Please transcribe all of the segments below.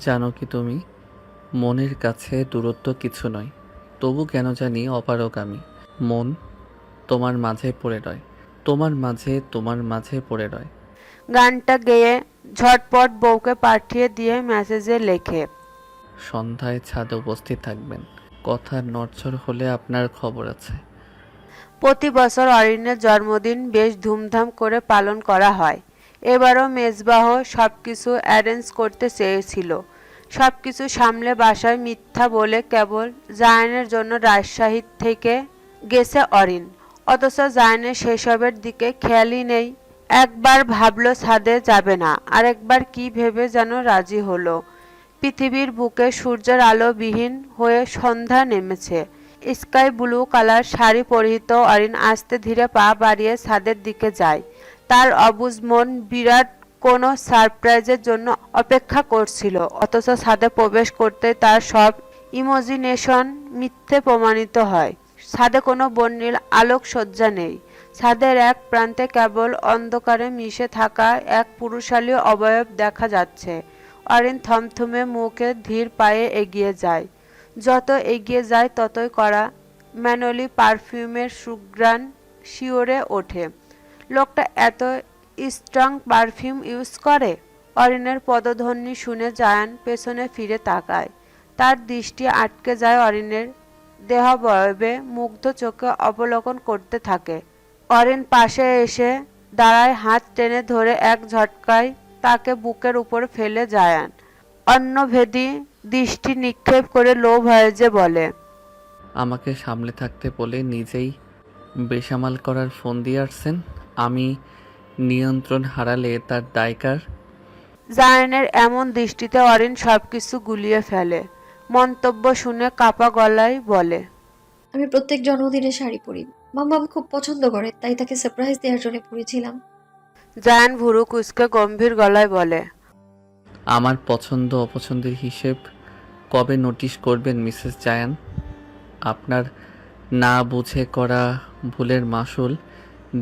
জানো কি তুমি, মনের কাছে দূরত্ব কিছু নয়, তবু কেন জানি অপারগ আমি। মন তোমার মাঝে পড়ে রয়, তোমার মাঝে পড়ে রয়। গানটা গেয়ে ঝটপট বউকে পাঠিয়ে দিয়ে মেসেজে লেখে, সন্ধ্যায় ছাদে উপস্থিত থাকবেন, কথার নড়চড় হলে আপনার খবর আছে। প্রতি বছর অরিনের জন্মদিন বেশ ধুমধাম করে পালন করা হয়। এবারও মেজবাহ সবকিছু অ্যারেঞ্জ করতে চেয়েছিল। সবকিছু সামলে বাসায় মিথ্যা বলে কেবল জায়ানের জন্য রাজশাহী থেকে গেছে অরিন। অথচ জায়ানের সেসবের দিকে খেয়ালই নেই। একবার ভাবলো ছাদে যাবে না, আরেকবার কি ভেবে যেন রাজি হলো। পৃথিবীর বুকে সূর্যের আলোবিহীন হয়ে সন্ধ্যা নেমেছে। স্কাই ব্লু কালার শাড়ি পরিহিত অরিন আস্তে ধীরে পা বাড়িয়ে ছাদের দিকে যায়। তার অবুঝ মন বিরাট কোনো সারপ্রাইজের জন্য অপেক্ষা করছিল, অথচ ছাদে প্রবেশ করতে তার সব ইমাজিনেশন মিথ্যে প্রমাণিত হয়। ছাদে কোনো বর্ণিল আলোকসজ্জা নেই। ছাদের এক প্রান্তে কেবল অন্ধকারে মিশে থাকা এক পুরুষালী অবয়ব দেখা যাচ্ছে। অরিন থমথমে মুখে ধীর পায়ে এগিয়ে যায়। যত এগিয়ে যায় ততই কড়া ম্যানুয়ালি পারফিউমের সুঘ্রাণ শিওরে ওঠে। লোকটা এত স্ট্রং পারফিউম ইউজ করে? অরিনের পদধ্বনি শুনে জায়ান পেছনে ফিরে তাকায়। তার দৃষ্টি আটকে যায় অরিনের দেহাবয়বে, মুগ্ধ চোখে অবলোকন করতে থাকে। অরিন পাশে এসে দাঁড়ায়, হাত টেনে ধরে এক ঝটকায় তাকে বুকের উপর ফেলে জায়ান অন্যভেদী দৃষ্টি নিক্ষেপ করে লো ভয়েসে বলে, আমাকে সামলে থাকতে বলে নিজেই বেসামাল করার ফোন দিয়ে আসছেন। আমি নিয়ন্ত্রণ হারালে তার দায়কার। জায়ানের এমন দৃষ্টিতে অরিন সবকিছু গুলিয়ে ফেলে। মন্তব্য শুনে কাপা গলায় বলে, আমি প্রত্যেক জন্মদিনে শাড়ি পরি। মাম্মাম খুব পছন্দ করে, তাই তাকে সারপ্রাইজ দেওয়ার জন্য পরেছিলাম। জায়ান ভুরু কুঁচকে গম্ভীর গলায় বলে, আমার পছন্দ অপছন্দের হিসেব কবে নোটিশ করবেন মিসেস জায়ান? আপনার না বুঝে করা ভুলের মাসুল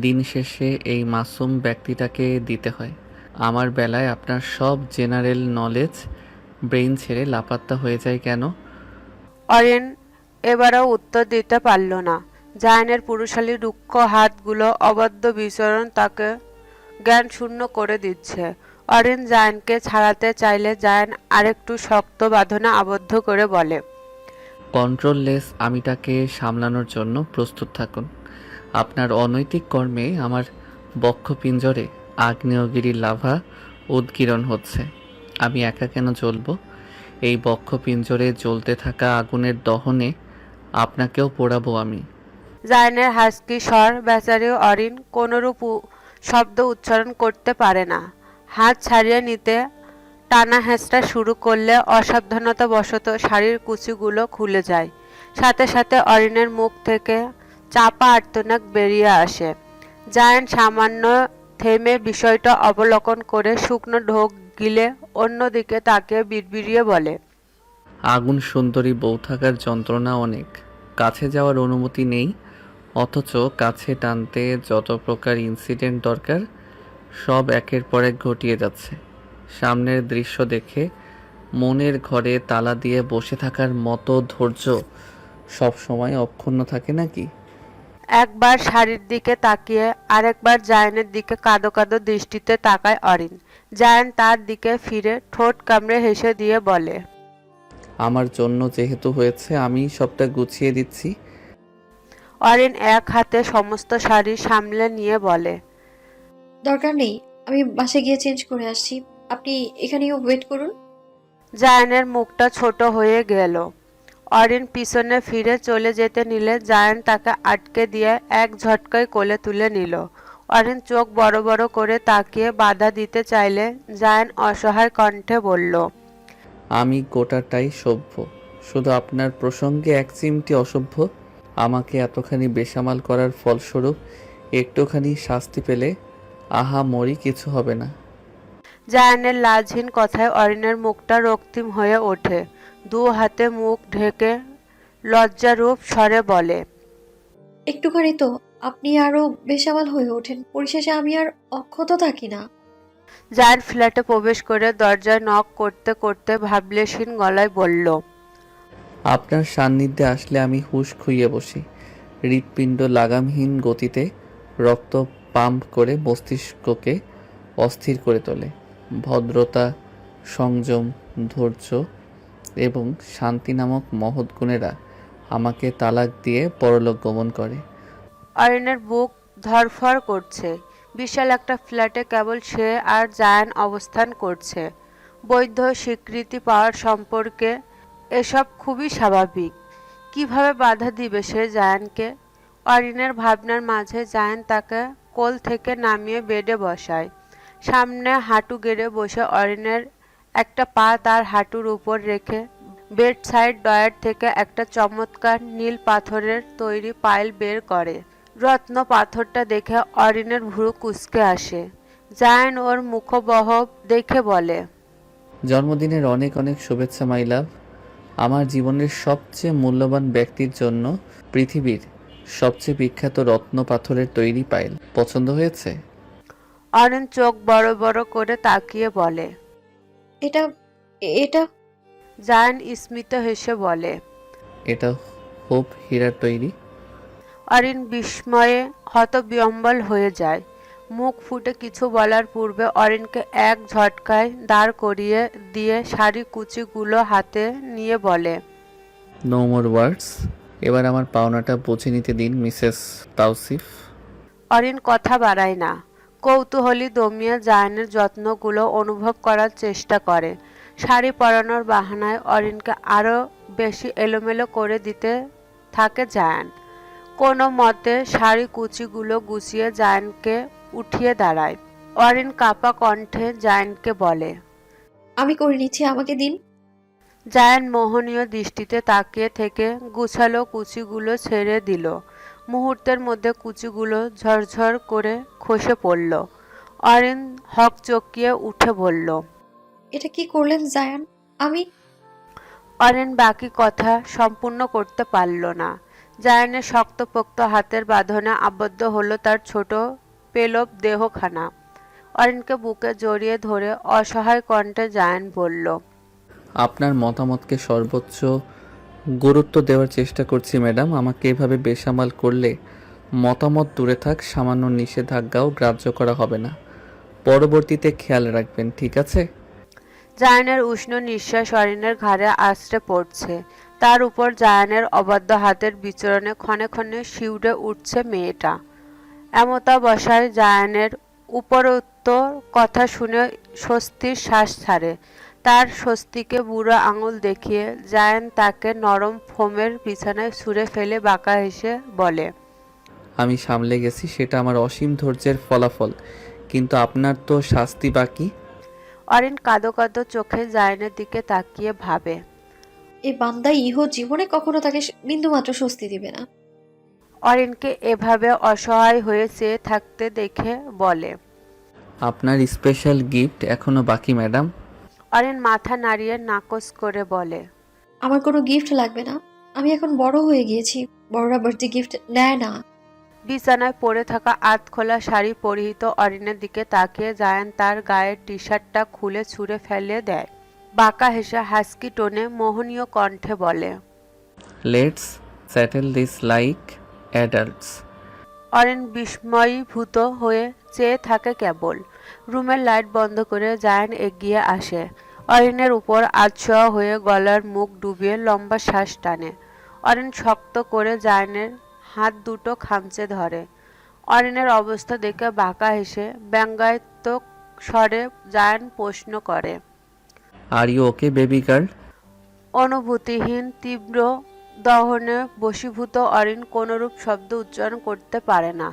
দিন শেষে এই মাসুম ব্যক্তিটাকে দিতে হয়। আমার বেলায় আপনার সব জেনারেল নলেজ ব্রেইন ছেড়ে লাপাত্তা হয়ে যায় কেন? অরিন এবারও উত্তর দিতে পারল না। জায়ানের পুরুষালী রুক্ষ হাতগুলো অবাধ্য বিচরণ তাকে জ্ঞান শূন্য করে দিচ্ছে। অরিন জায়ানকে ছাড়াতে চাইলে জায়ান আরেকটু শক্ত বাঁধনে আবদ্ধ করে বলে, কন্ট্রোললেস আমিটাকে সামলানোর জন্য প্রস্তুত থাকুন। আপনার অনৈতিক কর্মে আমার বক্ষপিঞ্জরে আগ্নেয়গিরির লাভা উদগীরণ হচ্ছে। আমি একা কেন জ্বলব? এই বক্ষপিঞ্জরে জ্বলতে থাকা আগুনের দহনে আপনাকেও পোড়াবো আমি। জায়ানের হাস্কি স্বর বেচারি অরিন কোনরূপ শব্দ উচ্চারণ করতে পারে না। হাত ছাড়িয়ে নিতে টানা হেঁচড়া শুরু করলে অসাবধানতাবশত শাড়ির কুচিগুলো খুলে যায়। সাথে সাথে অরিনের মুখ থেকে চাপা আর্তনাদ বেরিয়ে আসে। জায়ান সামান্য থেমে বিষয়টা অবলোকন করে শুকনো ঢোক গিলে অন্যদিকে তাকিয়ে বিড়বিড়িয়ে বলে, আগুন সুন্দরী বউ থাকার যন্ত্রণা অনেক। কাছে যাওয়ার অনুমতি নেই, অথচ কাছে টানতে যত প্রকার ইনসিডেন্ট দরকার সব একের পর এক ঘটিয়ে যাচ্ছে। সামনের দৃশ্য দেখে মনের ঘরে তালা দিয়ে বসে থাকার মতো ধৈর্য সব সময় অক্ষুণ্ণ থাকে নাকি? একবার শাড়ির দিকে তাকিয়ে আরেকবার জায়ানের দিকে কাঁদো কাঁদো দৃষ্টিতে তাকায় অরিন। জায়ান তার দিকে ফিরে ঠোঁট কামড়ে হেসে দিয়ে বলে, আমার জন্য যেহেতু হয়েছে আমি সবটা গুছিয়ে দিচ্ছি। অরিন এক হাতে সমস্ত শাড়ি সামলে নিয়ে বলে, দরকার নেই, আমি বাসে গিয়ে চেঞ্জ করে আসছি। আপনি এখানেও ওয়েট করুন। জায়ানের মুখটা ছোট হয়ে গেল। অরিন পিছনে ফিরে চলে যেতে নিলে জায়ান তাকে আটকে দিয়ে এক ঝটকায় কোলে তুলে নিল। অরিন চোখ বড় বড় করে তাকিয়ে বাধা দিতে চাইলে জায়ান অসহায় কণ্ঠে বলল, আমি গোটাটাই সভ্য, শুধু আপনার প্রসঙ্গে এক চিমটি অসভ্য। আমাকে এতখানি বেসামাল করার ফলস্বরূপ একটুখানি শাস্তি পেলে আহা মরি কিছু হবে না। জায়ানের লাজহীন কথায় অরিনের মুখটা রক্তিম হয়ে ওঠে। দু হাতে মুখ ঢেকে লজ্জারূপ স্বরে বলে, একটুখানি তো, আপনি আরো বেসামাল হয়ে ওঠেন। পরিশেষে আমি আর অক্ষত থাকি না। জায়ান ফ্ল্যাটে প্রবেশ করে দরজায় নক করতে করতে ভাবলেশীন গলায় বলল, আপনার সান্নিধ্যে আসলে আমি হুঁশ খুইয়ে বসি। হৃৎপিণ্ড লাগামহীন গতিতে রক্ত পাম্প করে মস্তিষ্ককে অস্থির করে তোলে। ভদ্রতা, সংযম, ধৈর্য এবং শান্তি নামক মহৎ গুণেরা আমাকে তালাক দিয়ে পরলোক গমন করে। অরিনের বুক ধড়ফড় করছে। বিশাল একটা ফ্ল্যাটে কেবল সে আর জায়ান অবস্থান করছে। বৈধ স্বীকৃতি পাওয়ার সম্পর্কে এসব খুবই স্বাভাবিক। কিভাবে বাধা দিবে সে জায়ানকে? অরিনের ভাবনার মাঝে জায়ান তাকে কোল থেকে নামিয়ে বেডে বসায়। সামনে হাঁটু গেড়ে বসে অরিনের একটা পা তার হাঁটুর উপর রেখে বেড সাইড ড্রয়ার থেকে একটা চমৎকার নীল পাথরের তৈরি পাইল বের করে। রত্ন পাথরটা দেখে অরিনের ভ্রু কুঁচকে আসে। জায়ান ওর মুখবহব দেখে বলে, জন্মদিনের অনেক অনেক শুভেচ্ছা মাই লাভ। আমার জীবনের সবচেয়ে মূল্যবান ব্যক্তির জন্য পৃথিবীর সবচেয়ে বিখ্যাত রত্ন পাথরের তৈরি পাইল পছন্দ হয়েছে? অরিন চোখ বড় বড় করে তাকিয়ে বলে। এটা এটা জায়ান স্মিত হেসে বলে। এটা হোপ হীরার তৈরি। অরিন বিস্ময়ে হতবিহ্বল হয়ে যায়। মুখ ফুটে কিছু বলার পূর্বে অরিনকে এক ঝটকায় দাঁড় করিয়ে দিয়ে শাড়ি কুচিগুলো হাতে নিয়ে বলে, নো মোর ওয়ার্ডস। এবার আমার পাওনাটা বুঝে নিতে দিন মিসেস তাওসিফ। অরিন কথা বাড়ায় না। কৌতূহলী দমিয়ে জায়ানের যত্নগুলো অনুভব করার চেষ্টা করে। শাড়ি পরানোর বাহানায় অরিনকে আরও বেশি এলোমেলো করে দিতে থাকে জায়ান। কোনো মতে শাড়ি কুচিগুলো গুছিয়ে জায়ানকে উঠিয়ে দাঁড়ায়। অরিন কাপা কণ্ঠে জায়ানকে বলে, আমি করে নিচ্ছি, আমাকে দিন। জায়ান মোহনীয় দৃষ্টিতে তাকিয়ে থেকে গুছালো কুচিগুলো ছেড়ে দিল। মুহূর্তের মধ্যে কুচিগুলো ঝরঝর করে খসে পড়ল। অরিন হকচকিয়ে উঠে বলল, এটা কি করলেন জায়ান? আমি অরিন বাকি কথা সম্পূর্ণ করতে পারল না। জায়ানের শক্তপোক্ত হাতের বাঁধনে আবদ্ধ হলো তার ছোট পেলব দেহখানা। অরিনকে বুকে জড়িয়ে ধরে অসহায় কণ্ঠে জায়ান বলল, আপনার মতামতকে সর্বোচ্চ গুরুত্ব দেওয়ার চেষ্টা করছি ম্যাডাম। আমাকে এভাবে বেসামাল করলে মতামত দূরে থাক, সামান্য নিষেধাজ্ঞাও গ্রাহ্য করা হবে না। পরবর্তীতে খেয়াল রাখবেন, ঠিক আছে? জায়ানের উষ্ণ নিঃশ্বাস অরিনের ঘাড়ে আছড়ে পড়ছে। তার উপর জায়ানের অবাধ্য হাতের বিচরণে ক্ষণে ক্ষণে শিউরে উঠছে মেয়েটা। এমতাবস্থায় জায়ানের উপরোক্ত কথা শুনে স্বস্তির শ্বাস ছাড়ে। তার স্বস্তিকে বুড়ো আঙুল দেখিয়ে জায়ান তাকে নরম ফোমের বিছানায় ছুঁড়ে ফেলে বাঁকা হেসে বলে, আমি সামলে গেছি, সেটা আমার অসীম ধৈর্যের ফলাফল। কিন্তু আপনার তো শাস্তি বাকি। অরিন কাঁদো কাঁদো চোখে জায়ানের দিকে তাকিয়ে ভাবে, এই বান্দা ইহ জীবনে কখনো তাকে বিন্দুমাত্র স্বস্তি দিবে না। অরিনকে এভাবে অসহায় হয়ে চেয়ে থাকতে দেখে বলে, আপনার স্পেশাল গিফট এখনো বাকি ম্যাডাম। অরিন মাথা নাড়িয়ে নাকচ করে বলে, আমার কোনো গিফট লাগবে না। আমি এখন বড় হয়ে গিয়েছি, বড়রা বার্থডে গিফট নেয় না। বিছানায় পড়ে থাকা আধখোলা শাড়ি পরিহিত অরিনের দিকে তাকিয়ে জায়ান তার গায়ের টি শার্টটা খুলে ছুঁড়ে ফেলে দেয়। বাঁকা হেসে হাস্কি টোনে মোহনীয় কণ্ঠে বলে, let's settle this like adults. Orin বিস্ময়ীভূত হয়ে চেয়ে থাকে কেবল। রুমের লাইট বন্ধ করে জায়ান এগিয়ে আসে। অরিনের উপর আধশোয়া হয়ে গলার মুখ ডুবিয়ে লম্বা শ্বাস টানে। অরিন শক্ত করে জায়ানের হাত দুটো খামচে ধরে। অরিনের অবস্থা দেখে বাঁকা হেসে ব্যঙ্গাত্মক স্বরে জায়ান প্রশ্ন করে, are you okay baby girl? অনুভূতিহীন তীব্র দহনে বশীভূত অরিন কোনরূপ শব্দ উচ্চারণ করতে পারে না।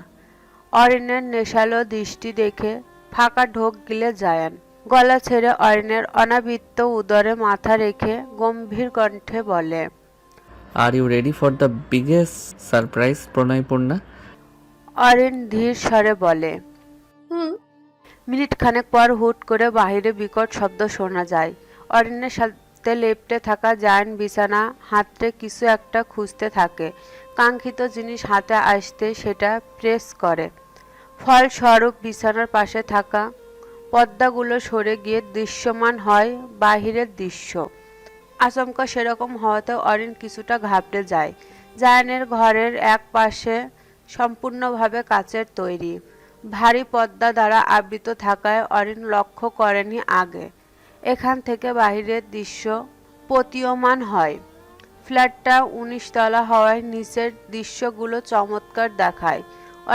অরিনের নেশালো দৃষ্টি দেখে ফাঁকা ঢোক গিলে জায়ান। গলা ছেড়ে অরিনের অনাবৃত উদরে মাথা রেখে গম্ভীর কণ্ঠে বলে, are you ready for the biggest surprise প্রণয়পূর্ণা? অরিন ধীর স্বরে বলে। হুম। মিনিট খানেক পর হুট করে বাহিরে বিকট শব্দ শোনা যায়। অরিনের সাথে লেপ্টে থাকা জায়ান বিছানা হাতড়ে কিছু একটা খুঁজতে থাকে। কাঙ্ক্ষিত জিনিস হাতে আসতে সেটা প্রেস করে। ফলস্বরূপ বিছানার পাশে থাকা পর্দাগুলো সরে গিয়ে দৃশ্যমান হয় বাহিরের দৃশ্য। আচমকা সেরকম হওয়াতে অরিন কিছুটা ঘাবড়ে যায়। জায়ানের ঘরের এক পাশে সম্পূর্ণভাবে কাচের তৈরি, ভারী পর্দা দ্বারা আবৃত থাকায় অরিন লক্ষ্য করেনি আগে। এখান থেকে বাহিরের দৃশ্য প্রতীয়মান হয়। ফ্ল্যাটটা ১৯ তলা হওয়ায় নিচের দৃশ্যগুলো চমৎকার দেখায়।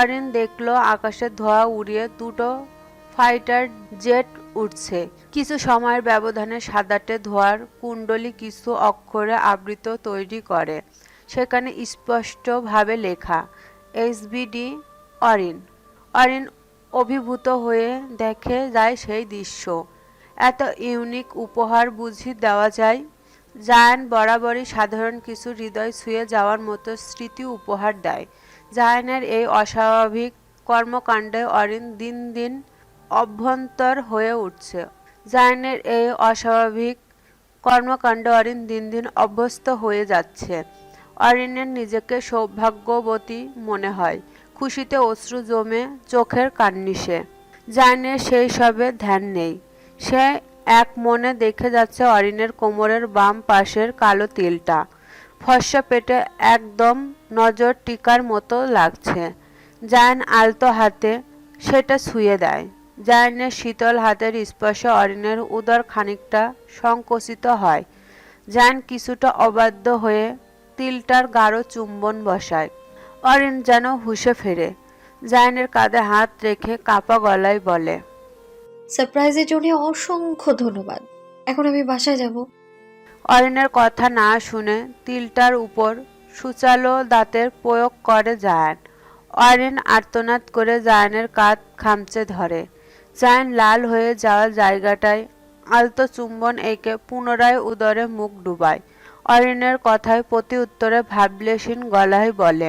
অরিন দেখল আকাশে ধোঁয়া উড়িয়ে দুটো ফাইটার জেট উঠছে। কিছু সময়ের ব্যবধানে সাদাটে ধোঁয়ার কুণ্ডলী কিছু অক্ষরে আবৃত তৈরি করে। সেখানে স্পষ্টভাবে লেখা SBD অরিন। অরিন অভিভূত হয়ে দেখে যায় সেই দৃশ্য। এত ইউনিক উপহার বুঝি দেওয়া যায়? জায়ান বরাবরই সাধারণ কিছু হৃদয় ছুঁয়ে যাওয়ার মতো স্মৃতি উপহার দেয়। জায়ানের এই অস্বাভাবিক কর্মকাণ্ডে অরিন দিন দিন অভ্যন্তর হয়ে উঠছে। জায়ানের এই অস্বাভাবিক কর্মকাণ্ডে অরিন দিন দিন অভ্যস্ত হয়ে যাচ্ছে। অরিনের নিজেকে সৌভাগ্যবতী মনে হয়। খুশিতে অশ্রু জমে চোখের কার্নিশে। জায়ানের সেই সবে ধ্যান নেই। সে এক মনে দেখে যাচ্ছে অরিনের কোমরের বাম পাশের কালো তিলটা। ফর্সা পেটে একদম নজর টিকার মতো লাগছে। জায়ান আলতো হাতে সেটা ছুঁয়ে দেয়। জায়ানের শীতল হাতের স্পর্শে অরিনের উদর খানিকটা সংকুচিত হয়। জায়ান কিছুটা অবাধ্য হয়ে তিলটার গাঢ় চুম্বন বসায়। অরিন যেন হুঁশে ফেরে। জায়ানের কাঁধে হাত রেখে কাঁপা গলায় বলে, সারপ্রাইজের জন্য অসংখ্য ধন্যবাদ। এখন আমি বাসায় যাব। অরিনের কথা না শুনে তিলটার উপর সূচালো দাঁতের প্রয়োগ করে জায়ান। অরিন আর্তনাদ করে জায়ানের কাঁধ খামচে ধরে। জায়ান লাল হয়ে যাওয়া জায়গাটায় আলতো চুম্বন এঁকে পুনরায় উদরে মুখ ডুবায়। অরিনের কথায় প্রতি উত্তরে ভাবলেশীন গলায় বলে,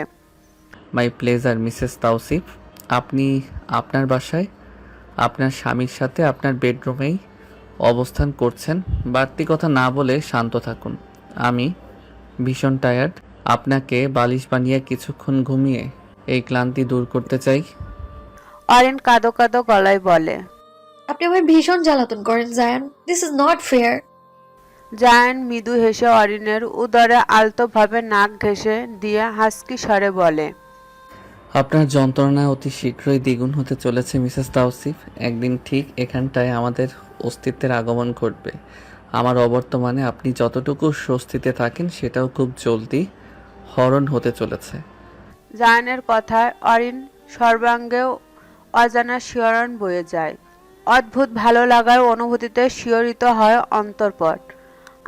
মাই প্লেজার মিসেস তাওসিফ। আপনি আপনার বাসায় আপনার স্বামীর সাথে আপনার বেডরুমেই অবস্থান করছেন। বাড়তি কথা না বলে শান্ত থাকুন। আমি ভীষণ টায়ার্ড। আপনাকে বালিশ বানিয়ে কিছুক্ষণ ঘুমিয়ে এই ক্লান্তি দূর করতে চাই। অরিন কাঁদো কাঁদো গলায় বলে। আপনি আমায় ভীষণ জ্বালাতন করেন Zayan. This is not fair. Zayan মৃদু হেসে অরিনের উদরে আলতোভাবে নাক ঘেঁষে দিয়ে হাসকি স্বরে বলে, আপনার যন্ত্রণা অতি শীঘ্রই দ্বিগুণ হতে চলেছে মিসেস তাওসিফ। একদিন ঠিক এখানটায় আমাদের অস্তিত্বের আগমন ঘটবে। আমার অবর্তমানে আপনি যতটুকু স্বস্তিতে থাকেন সেটাও খুব জলদি হরণ হতে চলেছে। জায়ানের কথায় অরিন সর্বাঙ্গেও অজানা শিহরণ বয়ে যায়। অদ্ভুত ভালো লাগার অনুভূতিতে শিহরিত হয় অন্তর্পট।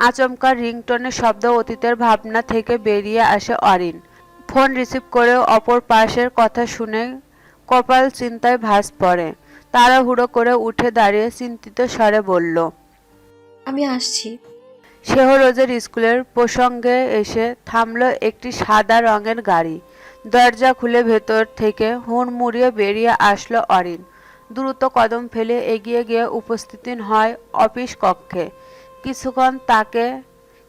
আচমকা রিংটোনের শব্দ অতীতের ভাবনা থেকে বেরিয়ে আসে অরিন। ফোন রিসিভ করে অপর পাশের কথা শুনে কপাল চিন্তায় ভাঁজ পড়ে। তাড়াহুড়ো করে উঠে দাঁড়িয়ে চিন্তিত স্বরে বলল, আমি আসছি। শেহরোজের স্কুলের প্রসঙ্গে এসে থামল একটি সাদা রঙের গাড়ি। দরজা খুলে ভেতর থেকে হুড়মুড়িয়ে বেরিয়ে আসলো অরিন। দ্রুত কদম ফেলে এগিয়ে গিয়ে উপস্থিত হয় অফিস কক্ষে।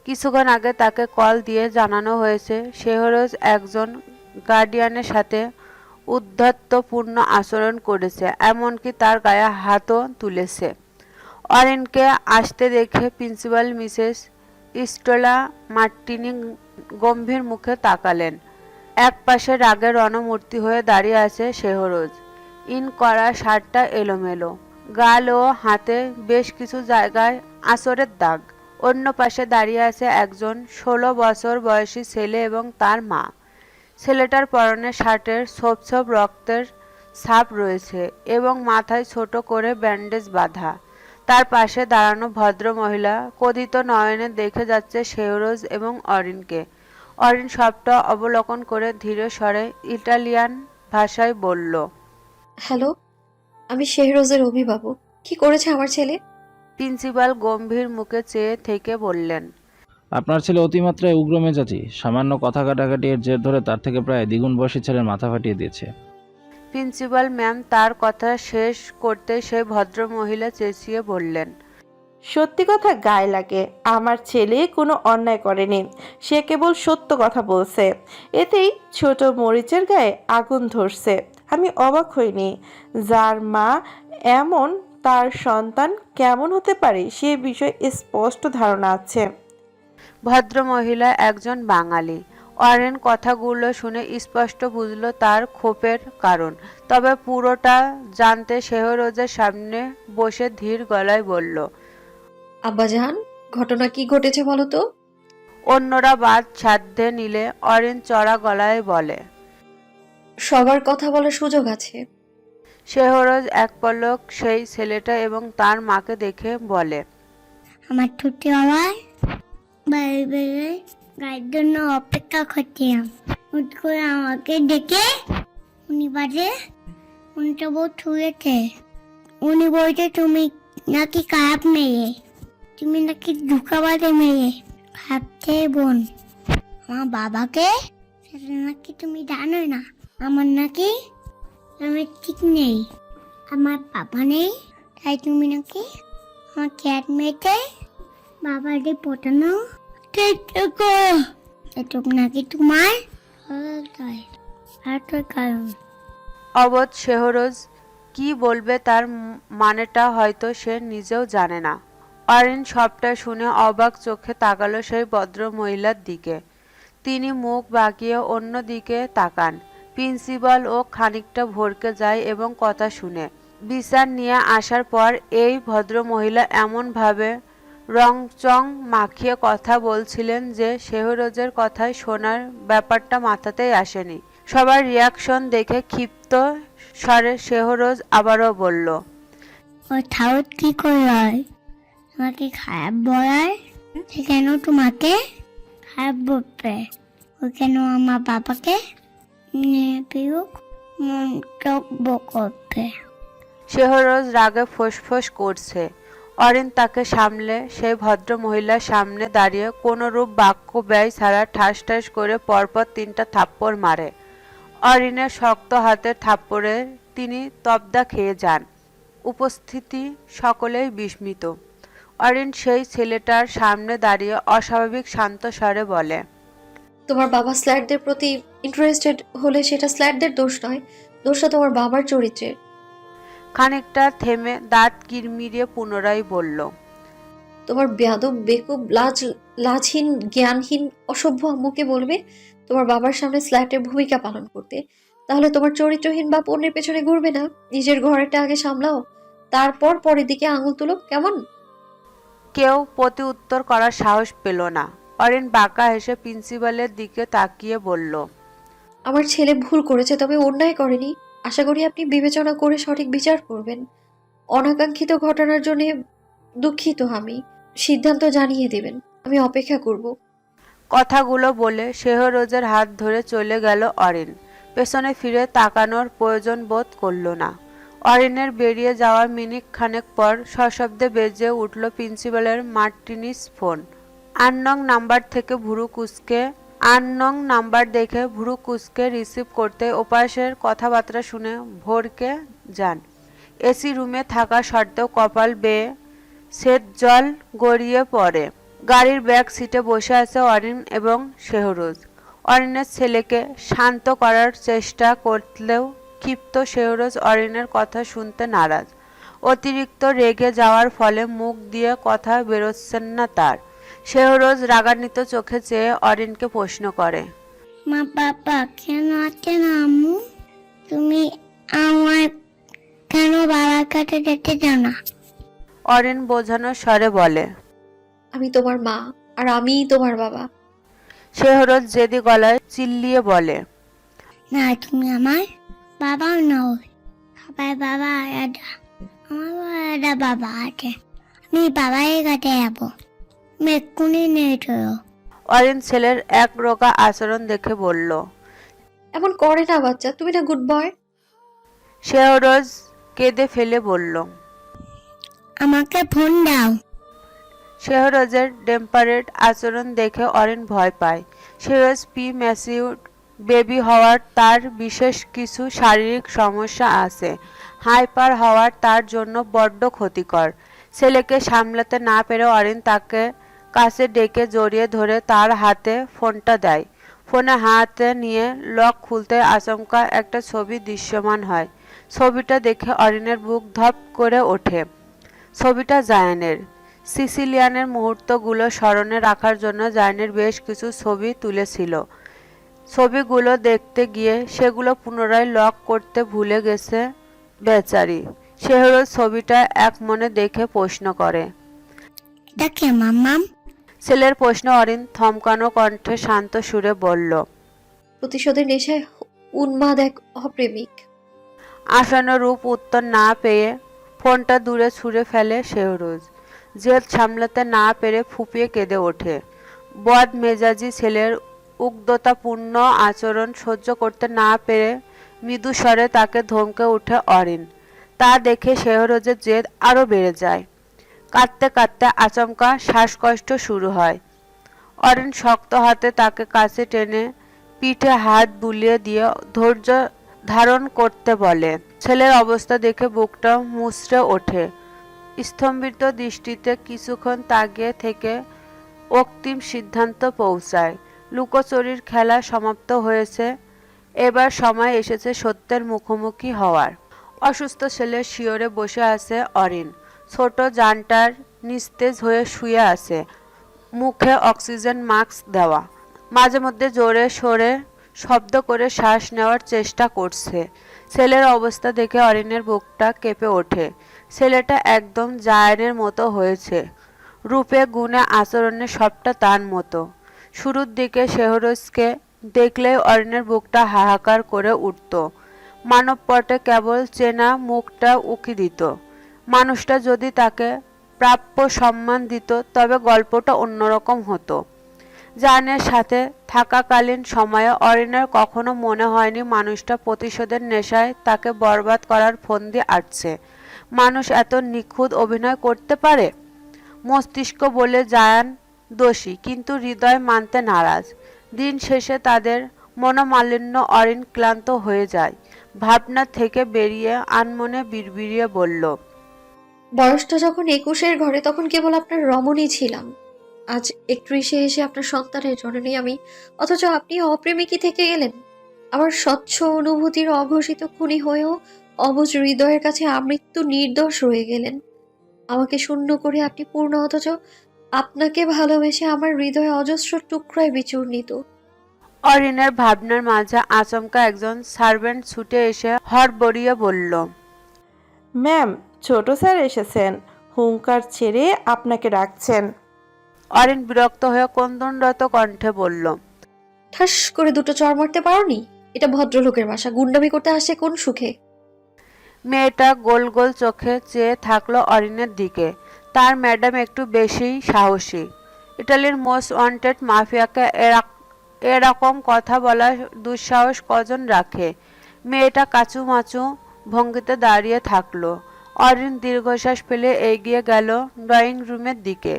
কিছুক্ষণ আগে তাকে কল দিয়ে জানানো হয়েছে শেহরোজ একজন গার্ডিয়ানের সাথে উদ্ধত্যপূর্ণ আচরণ করেছে, এমনকি তার গায়ে হাতও তুলেছে। অরিনকে আসতে দেখে প্রিন্সিপাল মিসেস স্টেলা মার্টিনি গম্ভীর মুখে তাকালেন। এক পাশে রাগের রণমূর্তি হয়ে দাঁড়িয়ে আছে শেহরোজ। ইন করা শার্টটা এলোমেলো, গাল ও হাতে বেশ কিছু জায়গায় আঁচড়ের দাগ। অন্য পাশে দাঁড়িয়ে আছে একজন 16 বছর বয়সী ছেলে এবং তার মা। ছেলেটার পরনে শার্টের ছোপ ছোপ রক্তের ছাপ রয়েছে এবং মাথায় ছোট করে ব্যান্ডেজ বাঁধা। তার পাশে দাঁড়ানো ভদ্র মহিলা ক্রোধিত নয়নে দেখে যাচ্ছে শেহরোজ এবং অরিনকে। অরিন সবটা অবলোকন করে ধীর স্বরে ইটালিয়ান ভাষায় বলল, হ্যালো, আমি শেহরোজের অভিভাবক। কি করেছে আমার ছেলে? প্রিন্সিপাল গম্ভীর মুখে চেয়ে থেকে বললেন, আপনার ছেলে অতিমাত্রায় উগ্র মেজাজি। সামান্য কথা কাটাকাটির জের ধরে তার থেকে প্রায় দ্বিগুণ বয়সী ছেলের মাথা ফাটিয়ে দিয়েছে। প্রিন্সিপাল ম্যাম তার কথা শেষ করতে সেই ভদ্র মহিলা চেঁচিয়ে বললেন, সত্যি কথা গায়ে লাগে। আমার ছেলে কোনো অন্যায় করেনি, সে কেবল সত্য কথা বলছে। এতেই ছোট মরিচের গায়ে আগুন ধরছে। আমি অবাক হইনি। যার মা এমন তার সন্তান কেমন হতে পারে সে বিষয়ে স্পষ্ট ধারণা আছে। ভদ্রমহিলা একজন বাঙালি। অরেন কথাগুলো শুনে স্পষ্ট বুঝল তার ক্ষোভের কারণ। তবে পুরোটা জানতে শেহরোজের সামনে বসে ধীর গলায় বলল। আব্বাজান, ঘটনা কি ঘটেছে বলো তো? অন্যরা বাদ সাধ্যে নিলে অরেন চড়া গলায় বলে। সবার কথা বলার সুযোগ আছে। শেহরোজ এক পলক সেই ছেলেটা এবং তার মাকে দেখে বলে। আমার ছুটি হওয়ায় বাইরে গাড়ির জন্য অপেক্ষা করছিলাম। হুট করে আমাকে ডেকে উনি বাজে উনিটা বউ ছুঁয়েছে। উনি বলছে তুমি নাকি খারাপ মেয়ে, তুমি নাকি ধোঁকাবাজে মেয়ে, খারাপ ছেলে বোন। আমার বাবাকে সেটা নাকি তুমি জানো না। আমার নাকি আমি ঠিক নেই, আমার বাবা নেই, তাই তুমি নাকি আমার ক্যাট মেয়েতে বাবাকে পটানো এটুক নাকি তোমার কারণ। অবধ শেহরোজ কি বলবে তার মানেটা হয়তো সে নিজেও জানে না। অরেন সবটা শুনে অবাক চোখে তাকালো সেই ভদ্র মহিলার দিকে। তিনি মুখ বাঁকিয়ে অন্য দিকে তাকান। প্রিন্সিপাল ও খানিকটা ভরকে যায় এবং কথা শুনে। বিচার নিয়ে আসার পর এই ভদ্র মহিলা এমনভাবে রংচং মাখিয়ে কথা বলছিলেন যে শেহরোজের কথায় শোনার ব্যাপারটা মাথাতেই আসেনি। সবার রিয়াকশন দেখে ক্ষিপ্ত স্বরে শেহরোজ আবারও বলল। ও ঠাউট কি করে হয় তোমাকে খারাপ বলার? সে কেন তোমাকে খারাপ বলবে? ও কেন আমার বাবাকে মন্তব্য করবে? শেহরোজ রাগে ফোঁস করছে। অরিন তাকে সামলে সেই ভদ্র মহিলার সামনে দাঁড়িয়ে কোনরূপ বাক্য ব্যয় ছাড়া ঠাস ঠাস করে পরপর 3টা থাপ্পড় মারে। অরিনের শক্ত হাতের থাপ্পড়ে তিনি তবদা খেয়ে যান। উপস্থিতি সকলেই বিস্মিত। অরিন সেই ছেলেটার সামনে দাঁড়িয়ে অস্বাভাবিক শান্ত স্বরে বলে। তোমার বাবা স্ল্যাটদের প্রতি ইন্টারেস্টেড হলে সেটা স্ল্যাটদের দোষ নয়, দোষটা তোমার বাবার চরিত্রের। খানিকটা থেমে দাঁত কিরমিরিয়ে পুনরায় বলল। তোমার বেয়াদব বেকুব লাজহীন জ্ঞানহীন অসভ্য আম্মুকে বলবে তোমার বাবার সামনে স্ল্যাটের ভূমিকা পালন করতে, তাহলে তোমার চরিত্রহীন বা পণ্যের পেছনে ঘুরবে না। নিজের ঘরেরটা আগে সামলাও, তারপর পরের দিকে আঙুল তুলো, কেমন? কেউ প্রতি উত্তর করার সাহস পেল না। অরিন বাঁকা হেসে প্রিন্সিপালের দিকে তাকিয়ে বলল। আমার ছেলে ভুল করেছে, তবে অন্যায় করেনি। আশা করি আপনি বিবেচনা করে সঠিক বিচার করবেন। অনাকাঙ্ক্ষিত ঘটনার জন্য দুঃখিত, আমি সিদ্ধান্ত জানিয়ে দেবেন। আমি অপেক্ষা করব। কথাগুলো বলে শেহরোজের হাত ধরে চলে গেল অরিন। পেছনে ফিরে তাকানোর প্রয়োজন বোধ করল না। অরিনের বেরিয়ে যাওয়ার মিনিট খানেক পর সশব্দে বেজে উঠল প্রিন্সিপালের মার্টিনিস ফোন। আননং নাম্বার দেখে ভুরু কুঁচকে রিসিভ করতে ওপাশের কথাবার্তা শুনে ভরকে যান। এসি রুমে থাকা সত্ত্বেও কপাল বেয়ে শ্বেত জল গড়িয়ে পড়ে। গাড়ির ব্যাক সিটে বসে আছে অরিন এবং শেহরোজ। অরিনের ছেলেকে শান্ত করার চেষ্টা করলেও ক্ষিপ্ত শেহরোজ অরিনের কথা শুনতে নারাজ। অতিরিক্ত রেগে যাওয়ার ফলে মুখ দিয়ে কথা বেরোচ্ছেন না তার। শেহরোজ রাগান্বিত চোখে চেয়ে অরিনকে প্রশ্ন করে। মা বাবা কেন আছেন আম্মু? তুমি আমার কেন বাবার কাছে যেতে চাও না? অরিন বোঝানোর স্বরে বলে। আমি তোমার মা, আর আমিই তোমার বাবা। শেহরোজ জেদি গলায় চিল্লিয়ে বলে। না, তুমি আমার বাবাও নও। সবাই বাবা আলাদা, আমার আলাদা বাবা আছে। আমি বাবার কাছে যাবো, আমি এক্ষুনি নিয়ে চলো। অরিন ছেলের এক রোগা আচরণ দেখে বলল। এমন করে না বাচ্চা, তুমি না গুড বয়। শেহরোজ কেঁদে ফেলে বলল। আমাকে ফোন দাও। শেহরোজের টেম্পারেট আচরণ দেখে অরিন ভয় পায়। শেহরোজ ম্যাচিউর বেবি হওয়ার তার বিশেষ কিছু শারীরিক সমস্যা আছে। হাইপার হওয়ার তার জন্য বড্ড ক্ষতিকর। ছেলেকে সামলাতে না পেরে অরিন তাকে কাছে ডেকে জড়িয়ে ধরে তার হাতে ফোনটা দেয়। ফোনে হাতে নিয়ে লক খুলতে আচমকা একটা ছবি দৃশ্যমান হয়। ছবিটা দেখে অরিনের বুক ধপ করে ওঠে। ছবিটা জায়ানের। সিসিলিয়ানের মুহূর্তগুলো স্মরণে রাখার জন্য জায়ানের বেশ কিছু ছবি তুলেছিল। ছবিগুলো দেখতে গিয়ে সেগুলো পুনরায় লক করতে ভুলে গেছে বেচারি। শেহরজ ছবিটা এক মনে দেখে প্রশ্ন করে। এটা কে মাম্মাম? ছেলের প্রশ্ন অরিন থমকানো কণ্ঠে শান্ত সুরে বলল। প্রতিশোধের নেশায় উন্মাদ এক অপ্রেমিক। আশানুরূপ উত্তর না পেয়ে ফোনটা দূরে ছুঁড়ে ফেলে শেহরোজ। জেদ সামলাতে না পেরে ফুপিয়ে কেঁদে ওঠে। বদ মেজাজি ছেলের উগ্ধতাপূর্ণ আচরণ সহ্য করতে না পেরে মৃদু স্বরে তাকে ধমকে ওঠে অরিন। তা দেখে শেহরোজের জেদ আরও বেড়ে যায়। কাঁদতে কাঁদতে আচমকা শ্বাসকষ্ট শুরু হয়। অরিন শক্ত হাতে তাকে কাছে টেনে পিঠে হাত বুলিয়ে দিয়ে ধৈর্য ধারণ করতে বলে। ছেলের অবস্থা দেখে বুকটা মুচড়ে ওঠে। স্তম্ভিত দৃষ্টিতে কিছুক্ষণ তাকিয়ে থেকে অন্তিম সিদ্ধান্ত পৌঁছায়। লুকোচুরির খেলা সমাপ্ত হয়েছে, এবার সময় এসেছে সত্যের মুখোমুখি হওয়ার। অসুস্থ ছেলের শিয়রে বসে আছে অরিন। ছোট জানটার নিস্তেজ হয়ে শুয়ে আছে, মুখে অক্সিজেন মাস্ক দেওয়া। মাঝে মধ্যে জোরে সোরে শব্দ করে শ্বাস নেওয়ার চেষ্টা করছে। ছেলের অবস্থা দেখে অরিনের বুকটা কেঁপে ওঠে। ছেলেটা একদম জায়ানের মতো হয়েছে, রূপে গুণে আচরণে সবটা তার মতো। শুরুর দিকে শেহরজকে দেখলেই অরিনের বুকটা হাহাকার করে উঠত। মানবপটে কেবল চেনা মুখটা উকি দিত। মানুষটা যদি তাকে প্রাপ্য সম্মান দিত তবে গল্পটা অন্যরকম হতো। জায়ানের সাথে থাকাকালীন সময়ে অরিনের কখনো মনে হয়নি মানুষটা প্রতিশোধের নেশায় তাকে বরবাদ করার ফন্দি আঁটছে। মানুষ এত নিখুঁত অভিনয় করতে পারে? মস্তিষ্ক বলে জায়ান দোষী, কিন্তু হৃদয় মানতে নারাজ। দিন শেষে তাদের মনোমালিন্য অরিন ক্লান্ত হয়ে যায়। ভাবনা থেকে বেরিয়ে আনমনে বিড়বিড়িয়ে বলল। বয়সটা যখন 21-এর ঘরে তখন কেবল আপনার রমণী ছিলাম। আজ 31-এ এসে আপনার সন্তানের জননী আমি, অথচ আপনি অপ্রেমিকই থেকে গেলেন। আমার স্বচ্ছ অনুভূতির অঘোষিত খুনি হয়েও অবুঝ হৃদয়ের কাছে আমৃত্যু নির্দোষ রয়ে গেলেন। আমাকে শূন্য করে আপনি পূর্ণ, অথচ আপনাকে ভালোবেসে আমার হৃদয় অজস্র টুকরায় বিচূর্ণিত। অরিনের ভাবনার মাঝে আচমকা একজন সার্ভেন্ট ছুটে এসে হড়বড়িয়ে বলল। ম্যাম, ছোট স্যার এসেছেন, হুঙ্কার ছেড়ে আপনাকে ডাকছেন। অরিন বিরক্ত হয়ে ক্রন্দনরত কণ্ঠে বলল। ঠাস করে দুটো চড় মারতে পারোনি? এটা ভদ্রলোকের বাসা, গুন্ডামি করতে আসে কোন সুখে? মেয়েটা গোল গোল চোখে চেয়ে থাকলো অরিনের দিকে। তার ম্যাডাম একটু বেশিই সাহসী। ইটালির মোস্ট ওয়ান্টেড মাফিয়াকে এরকম কথা বলার দুঃসাহস কজন রাখে? মেয়েটা কাচুমাচু ভঙ্গিতে দাঁড়িয়ে থাকলো। অরিন দীর্ঘশ্বাস ফেলে এগিয়ে গেল ড্রয়িং রুমের দিকে।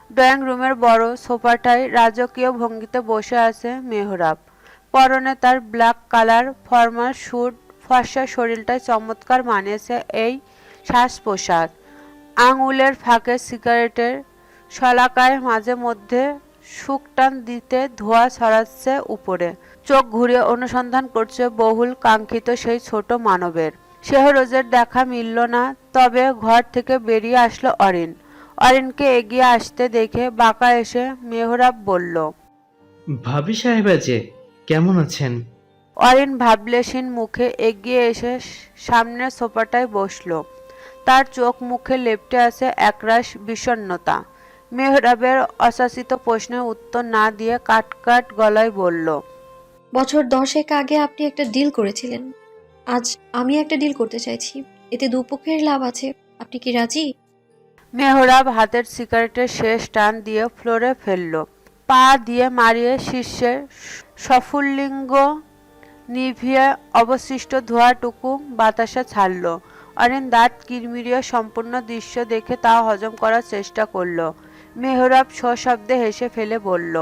ড্রয়িং রুমের বড় সোফাটায় রাজকীয় ভঙ্গিতে বসে আছে মেহরাব। পরনে তার ব্ল্যাক কালার ফর্মাল স্যুট। ফর্সা শরীরটায় চমৎকার মানিয়েছে এই সাজ পোশাক। আঙুলের ফাঁকে সিগারেটের শলাকায় মাঝে মধ্যে শুকটান দিতে ধোঁয়া ছড়াচ্ছে উপরে। চোখ ঘুরিয়ে অনুসন্ধান করছে বহুল কাঙ্ক্ষিত সেই ছোট মানবের। শেহরোজের দেখা মিলল না, তবে ঘর থেকে বেরিয়ে আসলো অরিন। অরিনকে এগিয়ে আসতে দেখে বাঁকা এসে মেহরাব বলল। ভাবি সাহেবা যে, কেমন আছেন? অরিন ভাবলেশীন মুখে এগিয়ে এসে সামনের সোফাটায় বসল। তার চোখ মুখে লেপ্টে আছে একরাশ বিষণ্ণতা। মেহরাবের অযাচিত প্রশ্নের উত্তর না দিয়ে কাট গলায় বলল। বছর 10 আগে আপনি একটা ডিল করেছিলেন, আজ আমি একটা ডিল করতে চাইছি। এতে দুপক্ষের লাভ আছে। আপনি কি রাজি? মেহরাব হাতের সিগারেটের শেষ টান দিয়ে ফ্লোরে ফেলল। পা দিয়ে মারিয়ে শীর্ষে সফুল্লিঙ্গ নিভিয়ে অবশিষ্ট ধোঁয়াটুকু বাতাসে ছাড়ল। অরিন দাঁত কিরমিরিয়ে সম্পূর্ণ দৃশ্য দেখে তা হজম করার চেষ্টা করল। মেহরাব সশব্দে হেসে ফেলে বলল।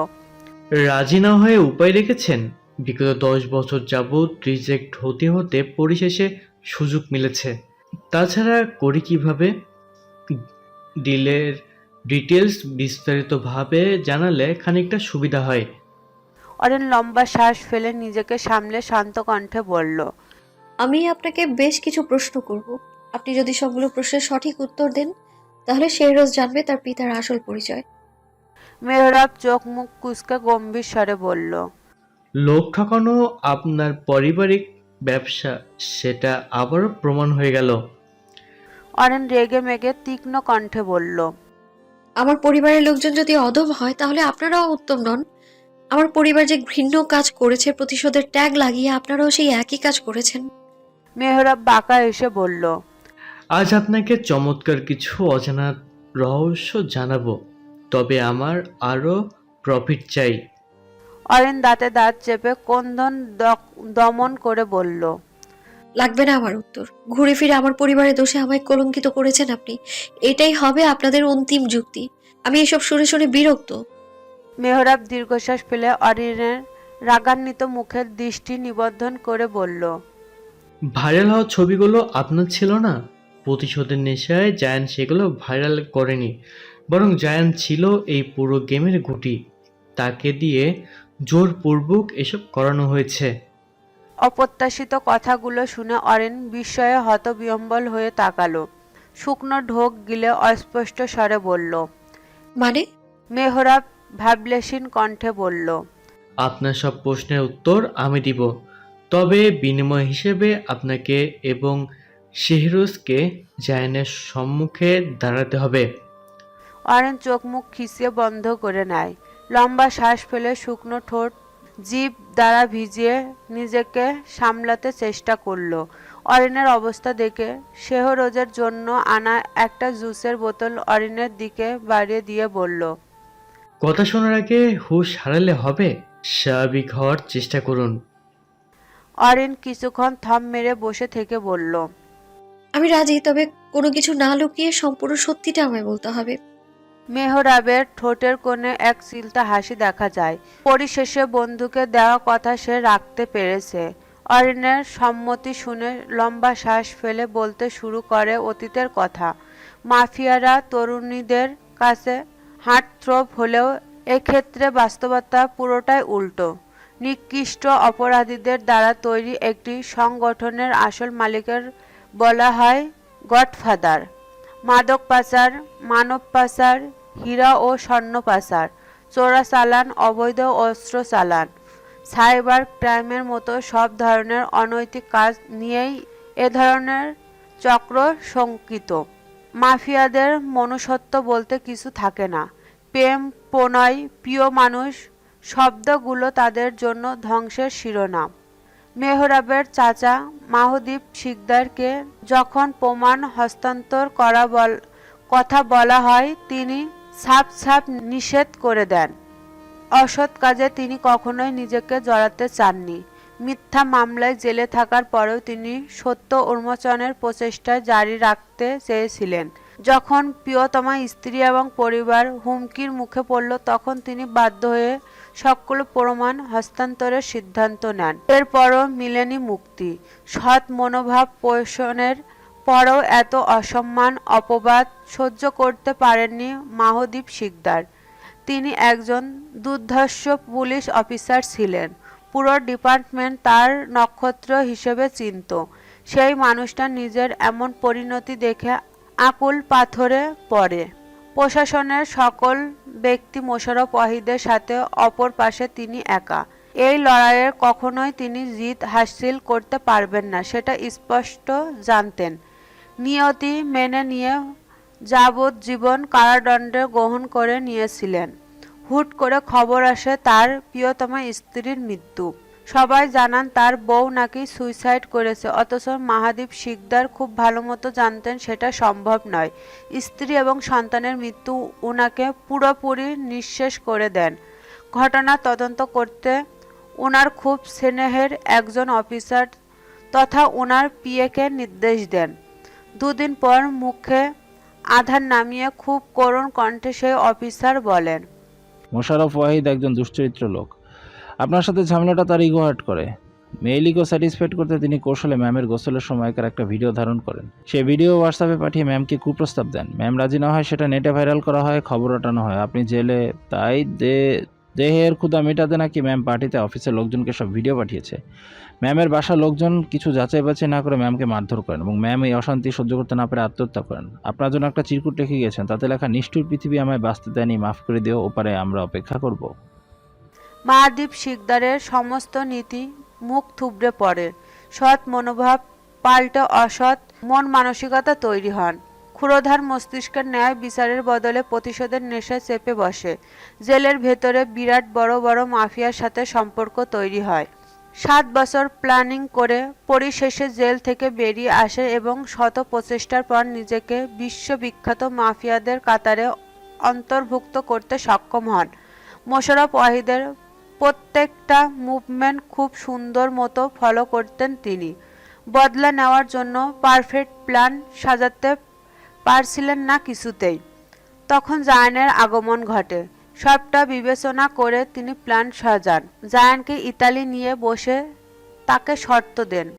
রাজি না হয়ে উপায় রেখেছেন? বিগত 10 বছর যাবৎ রিজেক্ট হতে হতে পরিশেষে সুযোগ মিলেছে। তাছাড়া করি কিভাবে? ডিলের ডিটেলস বিস্তারিতভাবে জানালে খানিকটা সুবিধা হয়। অরিন লম্বা শ্বাস ফেলে নিজেকে সামলে শান্ত কণ্ঠে বলল। আমি আপনাকে বেশ কিছু প্রশ্ন করব। আপনি যদি সবগুলো প্রশ্নের সঠিক উত্তর দেন তাহলে শেহরোজ জানবে তার পিতার আসল পরিচয়। মেহরাব চোখ মুখ কুঁচকে গম্ভীর স্বরে বলল। লোক ঠকানো আপনার পারিবারিক ব্যবসা, সেটা আবারও প্রমাণ হয়ে গেল। অরেন রেগে মেগে তীক্ষ্ণ কণ্ঠে বলল। আমার পরিবারের লোকজন যদি অধম হয় তাহলে আপনারাও উত্তম নন। আমার পরিবার যে ঘৃণ্য কাজ করেছে প্রতিশোধের ট্যাগ লাগিয়ে আপনারাও সেই একই কাজ করেছেন। মেহরাব বাঁকা এসে বলল। আজ আপনাকে চমৎকার কিছু অজানা রহস্য জানাবো, তবে আমার আরও প্রফিট চাই। অরেন দাঁতে দাঁত চেপে ক্রন্দন দমন করে বলল। লাগবে না আমার উত্তর। ঘুরে ফিরে আমার পরিবারের দোষে আমায় কলঙ্কিত করেছেন আপনি। এটাই হবে আপনাদের অন্তিম যুক্তি। আমি এসব শুনে শুনে বিরক্ত। মেহরাব দীর্ঘশ্বাস ফেলে অরিনের রাগান্বিত মুখের দৃষ্টি নিবদ্ধন করে বলল। ভাইরাল হওয়া ছবিগুলো আপনার ছিল না? প্রতিশোধের নেশায় জায়ান সেগুলো ভাইরাল করেনি, বরং জায়ান ছিল এই পুরো গেমের গুটি। তাকে দিয়ে জোরপূর্বক এসব করানো হয়েছে। অপ্রত্যাশিত কথাগুলো শুনে অরেন বিস্ময়ে হতবিহ্বল হয়ে তাকালো। শুকনো ঢোক গিলে অস্পষ্ট স্বরে বলল। মানে? মেহরাব ভাবলেশীন কণ্ঠে বলল। আপনার সব প্রশ্নের উত্তর আমি দিব, তবে বিনিময় হিসেবে আপনাকে এবং শেহরোজকে জায়ানের সম্মুখে দাঁড়াতে হবে। অরেন চোখ মুখ খিঁচিয়ে বন্ধ করে নেয়। লম্বা শ্বাস ফেলে শুকনো ঠোঁট জিভ দ্বারা ভিজিয়ে নিজেকে সামলাতে চেষ্টা করল। অরিনের অবস্থা দেখে শেহরোজের জন্য আনা একটা জুসের বোতল অরিনের দিকে বাড়িয়ে দিয়ে বলল। কথা শোনার আগে হুঁশ হারালে হবে, স্বাভাবিক হওয়ার চেষ্টা করুন। অরিন কিছুক্ষণ থম মেরে বসে থেকে বলল। আমি রাজি, তবে কোনো কিছু না লুকিয়ে সম্পূর্ণ সত্যিটা আমায় বলতে হবে। মেহরাবের ঠোঁটের কোণে এক চিলতা হাসি দেখা যায়। পরিশেষে বন্ধুকে দেওয়া কথা সে রাখতে পেরেছে। অরিনের সম্মতি শুনে লম্বা শ্বাস ফেলে বলতে শুরু করে অতীতের কথা। মাফিয়ারা তরুণীদের কাছে হার্টথ্রব হলেও এক্ষেত্রে বাস্তবতা পুরোটাই উল্টো। নিকৃষ্ট অপরাধীদের দ্বারা তৈরি একটি সংগঠনের আসল মালিকের বলা হয় গডফাদার। মাদক পাচার, মানব পাচার, হীরা ও স্বর্ণ পাচার, চোরাচালান, অবৈধ অস্ত্র চালান, সাইবার ক্রাইমের মতো সব ধরনের অনৈতিক কাজ নিয়েই এ ধরনের চক্র শঙ্কিত। মাফিয়াদের মনুষ্যত্ব বলতে কিছু থাকে না। প্রেম, প্রণয়, প্রিয় মানুষ শব্দগুলো তাদের জন্য ধ্বংসের শিরোনাম। মেহরাবের চাচা মাহদীপ শিকদারকে যখন প্রমাণ হস্তান্তর কথা বলা হয় তিনি ছাপ নিষেধ করে দেন। অসৎ কাজে তিনি কখনোই নিজেকে জড়াতে চাননি। মিথ্যা মামলায় জেলে থাকার পরেও তিনি সত্য উন্মোচনের প্রচেষ্টা জারি রাখতে চেয়েছিলেন। যখন প্রিয়তমা স্ত্রী এবং পরিবার হুমকির মুখে পড়ল তখন তিনি বাধ্য হয়ে সকল প্রমাণ হস্তান্তরের সিদ্ধান্ত নেন। এরপরও মিলেনি মুক্তি। সৎ মনোভাব পোষণের পরও এত অসম্মান, অপবাদ সহ্য করতে পারেননি মাহদীপ শিকদার। তিনি একজন দুর্ধর্ষ পুলিশ অফিসার ছিলেন। পুরো ডিপার্টমেন্ট তার নক্ষত্র হিসেবে চিনত। সেই মানুষটা নিজের এমন পরিণতি দেখে আকুল পাথরে পড়ে। প্রশাসনের সকল ব্যক্তি মোশাররফ ওয়াহিদের সাথে অপর পাশে তিনি একা। এই লড়াইয়ে কখনোই তিনি জিত হাসিল করতে পারবেন না, সেটা স্পষ্ট জানতেন। নিয়তি মেনে নিয়ে যাবজ্জীবন কারাদণ্ড গ্রহণ করে নিয়েছিলেন। হুট করে খবর আসে তার প্রিয়তমা স্ত্রীর মৃত্যু। সবাই জানান তার বউ নাকি সুইসাইড করেছে, অথচ মাহদীপ শিকদার খুব ভালোমতো জানতেন সেটা সম্ভব নয়। স্ত্রী এবং সন্তানের মৃত্যু উনাকে পুরোপুরি নিঃশেষ করে দেন। ঘটনা তদন্ত করতে উনার খুব স্নেহের একজন অফিসার তথা উনার পিএকে নির্দেশ দেন। দুদিন পর মুখে আধার নামিয়ে খুব করুণ কণ্ঠে সেই অফিসার বলেন। মোশাররফ ওয়াহিদ একজন দুশ্চরিত্র লোক। আপনার সাথে ঝামেলাটা তার ইগো হার্ট করে। মেইলিকে স্যাটিসফাইড করতে তিনি কৌশলে ম্যামের গোসলের সময়কার একটা ভিডিও ধারণ করেন। সেই ভিডিও হোয়াটসঅ্যাপে পাঠিয়ে ম্যামকে কুপ্রস্তাব দেন। ম্যাম রাজি না হয় সেটা নেটে ভাইরাল করা হয়, খবর ওঠানো হয়, আপনি জেলে। তাই দেহের ক্ষুধা মেটাতে নাকি ম্যাম পার্টিতে অফিসের লোকজনকে সব ভিডিও পাঠিয়েছে। ম্যামের বাসার লোকজন কিছু যাচাই বাছাই না করে ম্যামকে মারধর করেন এবং ম্যাম এই অশান্তি সহ্য করতে না পেরে আত্মহত্যা করেন। আপনার জন্য একটা চিরকুট রেখে গিয়েছেন, তাতে লেখা নিষ্ঠুর পৃথিবী আমায় বাঁচতে দেয়নি, মাফ করে দিও, ওপারে আমরা অপেক্ষা করব। মাহাদীপ শিকদারের সমস্ত নীতি মুখ থুবড়ে পড়ে। সৎ মনোভাব পাল্টে অসৎ মন মানসিকতা তৈরি হন। ক্ষুরোধার মস্তিষ্কের ন্যায় বিচারের বদলে প্রতিশোধের নেশায় চেপে বসে। জেলের ভেতরে বিরাট বড় বড় মাফিয়ার সাথে সম্পর্ক তৈরি হয়। 7 বছর প্ল্যানিং করে পরিশেষে জেল থেকে বেরিয়ে আসে এবং শত প্রচেষ্টার পর নিজেকে বিশ্ববিখ্যাত মাফিয়াদের কাতারে অন্তর্ভুক্ত করতে সক্ষম হন। মোশাররফ ওয়াহিদের প্রত্যেকটা মুভমেন্ট খুব সুন্দর মতো ফলো করতেন তিনি। বদলা নেওয়ার জন্য পারফেক্ট প্ল্যান সাজাতে পারছিলেন না কিছুতেই। তখন জায়ানের আগমন ঘটে। সবটা বিবেচনা করে তিনি প্ল্যান সাজান। জায়ানকে ইতালি নিয়ে বসে তাকে শর্ত দেন।